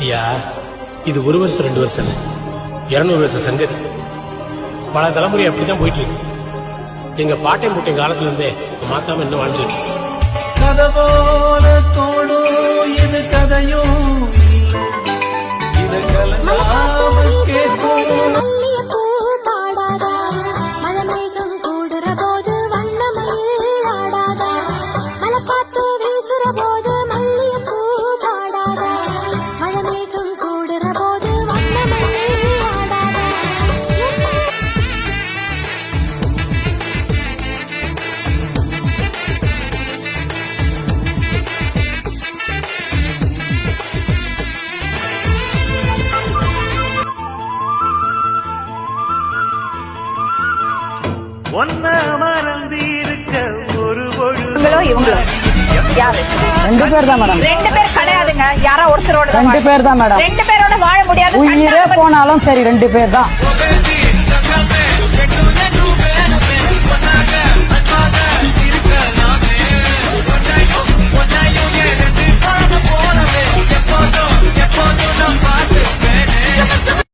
ஐயா, இது 1 வருஷம் 2 வருஷம் இல்ல, 200 வருஷம் சங்கதி. பல தலைமுறை அப்படிதான் போயிட்டு இருக்கு. எங்க பாட்டையும் பூட்டையும் காலத்துல இருந்தே மாத்தாம இன்னும் வாழ்ந்து கதவோட தோடும் இது கதையும் இது கலங்காம கேட்கும். ஒன்ன மறந்திருக்க ஒரு பொழுதோ இவங்களோ யாரு? 2 பேர் தான் மேடம். 2 பேர் கிடையாதுங்க. யாரா ஒருத்தரோட 2 பேர் தான் மேடம். 2 பேரோட வாழ முடியாது. உயிரே போனாலும் சரி 2 பேர் தான்.